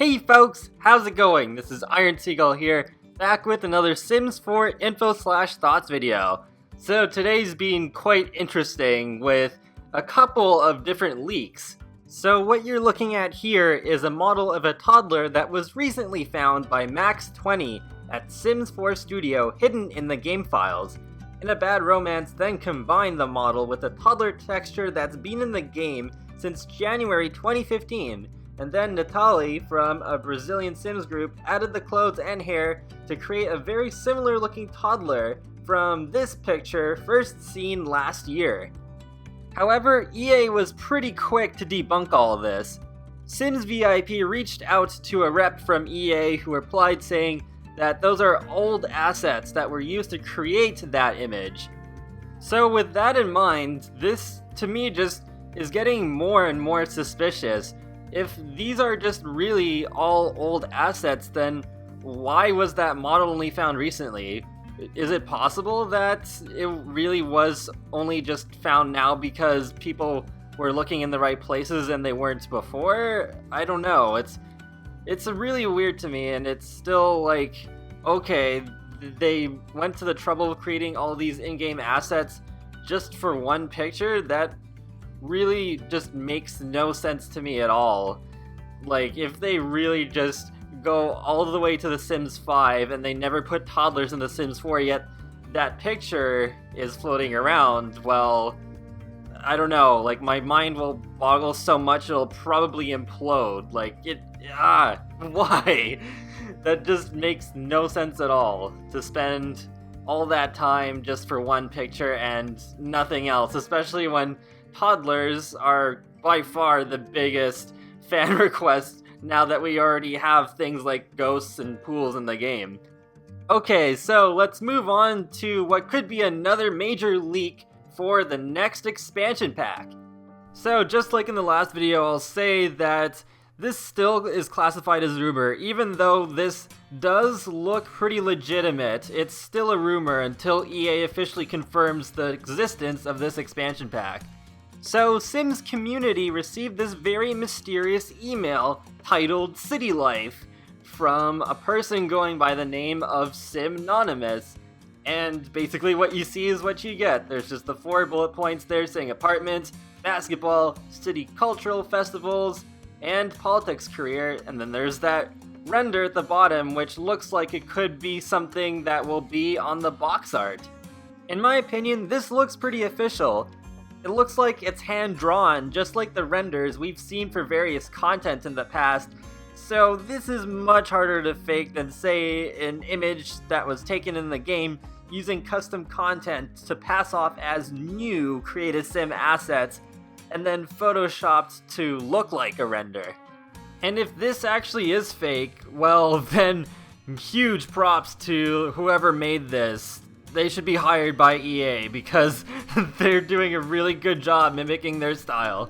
Hey folks, how's it going? This is Iron Seagull here, back with another Sims 4 info/thoughts video. So today's been quite interesting with a couple of different leaks. So what you're looking at here is a model of a toddler that was recently found by Max20 at Sims 4 Studio hidden in the game files. In a Bad Romance then combined the model with a toddler texture that's been in the game since January 2015. And then Natalie from a Brazilian Sims group added the clothes and hair to create a very similar looking toddler from this picture first seen last year. However, EA was pretty quick to debunk all of this. Sims VIP reached out to a rep from EA who replied saying that those are old assets that were used to create that image. So with that in mind, this to me just is getting more and more suspicious. If these are just really all old assets, then why was that model only found recently? Is it possible that it really was only just found now because people were looking in the right places and they weren't before? I don't know. It's really weird to me, and it's still like, okay, they went to the trouble of creating all these in-game assets just for one picture? That really just makes no sense to me at all. Like, if they really just go all the way to The Sims 5 and they never put toddlers in The Sims 4, yet that picture is floating around, well, I don't know, like, my mind will boggle so much it'll probably implode. Like, why? That just makes no sense at all, to spend all that time just for one picture and nothing else, especially when toddlers are by far the biggest fan request now that we already have things like ghosts and pools in the game. Okay, so let's move on to what could be another major leak for the next expansion pack. So just like in the last video, I'll say that this still is classified as rumor. Even though this does look pretty legitimate, it's still a rumor until EA officially confirms the existence of this expansion pack. So, Sims Community received this very mysterious email titled City Life from a person going by the name of Simnonymous. And basically what you see is what you get. There's just the 4 bullet points there saying apartment, basketball, city cultural festivals, and politics career, and then there's that render at the bottom which looks like it could be something that will be on the box art. In my opinion, this looks pretty official. It looks like it's hand-drawn, just like the renders we've seen for various content in the past, so this is much harder to fake than, say, an image that was taken in the game using custom content to pass off as new Create Sim assets and then photoshopped to look like a render. And if this actually is fake, well then, huge props to whoever made this. They should be hired by EA because they're doing a really good job mimicking their style.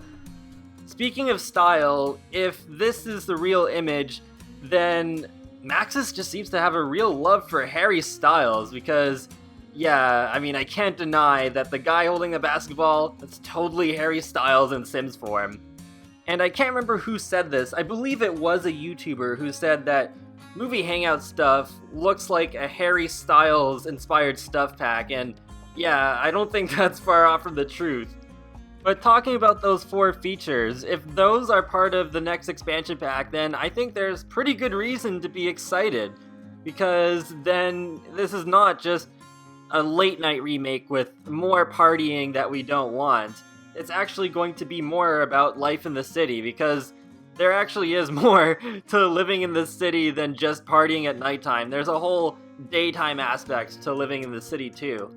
Speaking of style, if this is the real image, then Maxis just seems to have a real love for Harry Styles because, yeah, I mean, I can't deny that the guy holding the basketball, that's totally Harry Styles in Sims form. And I can't remember who said this. I believe it was a YouTuber who said that Movie Hangout stuff looks like a Harry Styles inspired stuff pack, and yeah, I don't think that's far off from the truth. But talking about those 4 features, if those are part of the next expansion pack, then I think there's pretty good reason to be excited, because then this is not just a late night remake with more partying that we don't want. It's actually going to be more about life in the city, because there actually is more to living in the city than just partying at nighttime. There's a whole daytime aspect to living in the city too.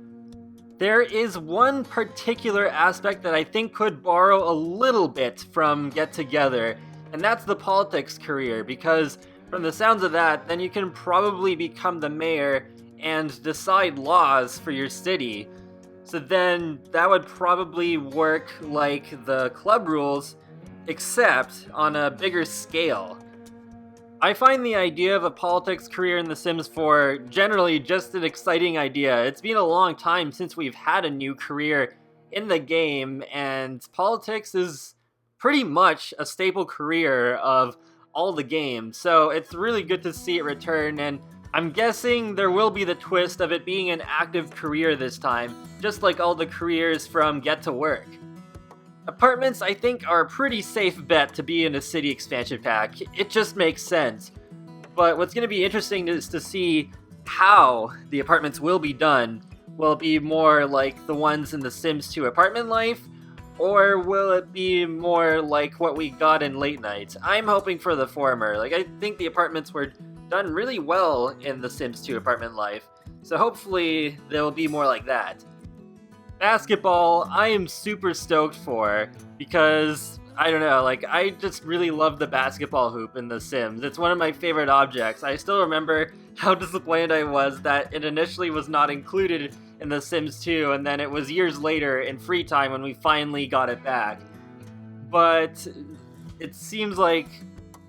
There is one particular aspect that I think could borrow a little bit from Get Together, and that's the politics career, because from the sounds of that, then you can probably become the mayor and decide laws for your city. So then that would probably work like the club rules, except on a bigger scale. I find the idea of a politics career in The Sims 4 generally just an exciting idea. It's been a long time since we've had a new career in the game, and politics is pretty much a staple career of all the games, so it's really good to see it return, and I'm guessing there will be the twist of it being an active career this time, just like all the careers from Get to Work. Apartments, I think, are a pretty safe bet to be in a city expansion pack. It just makes sense. But what's going to be interesting is to see how the apartments will be done. Will it be more like the ones in The Sims 2 Apartment Life? Or will it be more like what we got in Late Night? I'm hoping for the former. Like, I think the apartments were done really well in The Sims 2 Apartment Life. So hopefully they'll be more like that. Basketball, I am super stoked for, because, I don't know, like, I just really love the basketball hoop in The Sims. It's one of my favorite objects. I still remember how disappointed I was that it initially was not included in The Sims 2, and then it was years later in free time when we finally got it back. But it seems like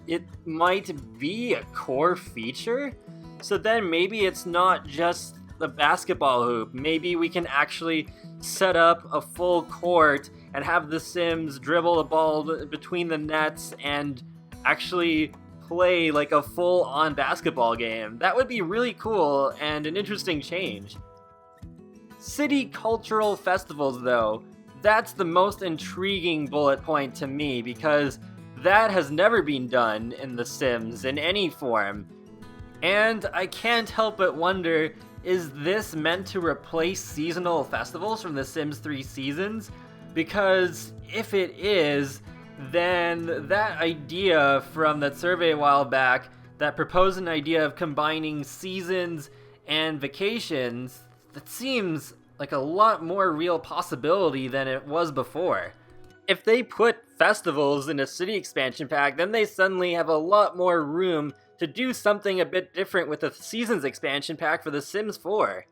it might be a core feature, so then maybe it's not just the basketball hoop. Maybe we can actually set up a full court and have the Sims dribble the ball between the nets and actually play like a full-on basketball game. That would be really cool and an interesting change. City cultural festivals, though, that's the most intriguing bullet point to me, because that has never been done in The Sims in any form. And I can't help but wonder, is this meant to replace seasonal festivals from The Sims 3 Seasons? Because if it is, then that idea from that survey a while back that proposed an idea of combining seasons and vacations, that seems like a lot more real possibility than it was before. If they put festivals in a city expansion pack, then they suddenly have a lot more room to do something a bit different with the Seasons expansion pack for The Sims 4.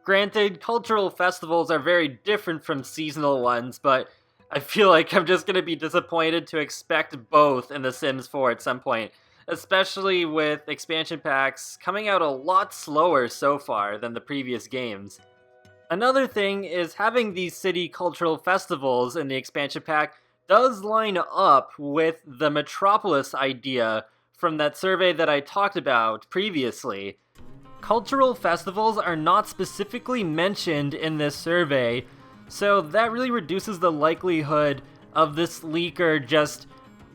Granted, cultural festivals are very different from seasonal ones, but I feel like I'm just going to be disappointed to expect both in The Sims 4 at some point, especially with expansion packs coming out a lot slower so far than the previous games. Another thing is having these city cultural festivals in the expansion pack does line up with the Metropolis idea from that survey that I talked about previously. Cultural festivals are not specifically mentioned in this survey, so that really reduces the likelihood of this leaker just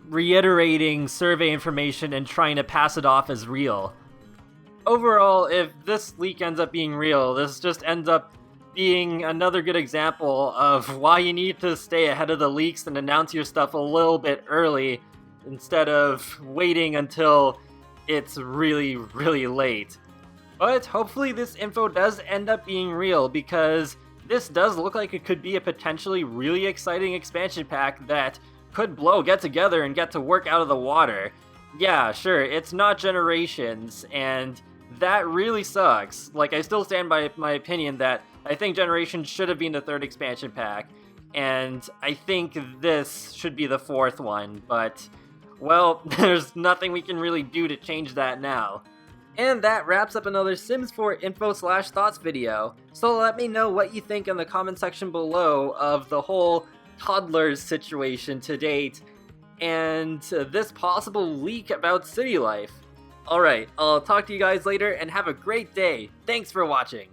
reiterating survey information and trying to pass it off as real. Overall, if this leak ends up being real, this just ends up being another good example of why you need to stay ahead of the leaks and announce your stuff a little bit early instead of waiting until it's really, really late. But hopefully this info does end up being real, because this does look like it could be a potentially really exciting expansion pack that could blow Get Together and Get to Work out of the water. Yeah, sure, it's not Generations, and that really sucks. Like, I still stand by my opinion that I think Generations should have been the third expansion pack, and I think this should be the fourth one, but well, there's nothing we can really do to change that now. And that wraps up another Sims 4 info/thoughts video. So let me know what you think in the comment section below of the whole Toddler situation to date, and this possible leak about city life. Alright, I'll talk to you guys later and have a great day. Thanks for watching.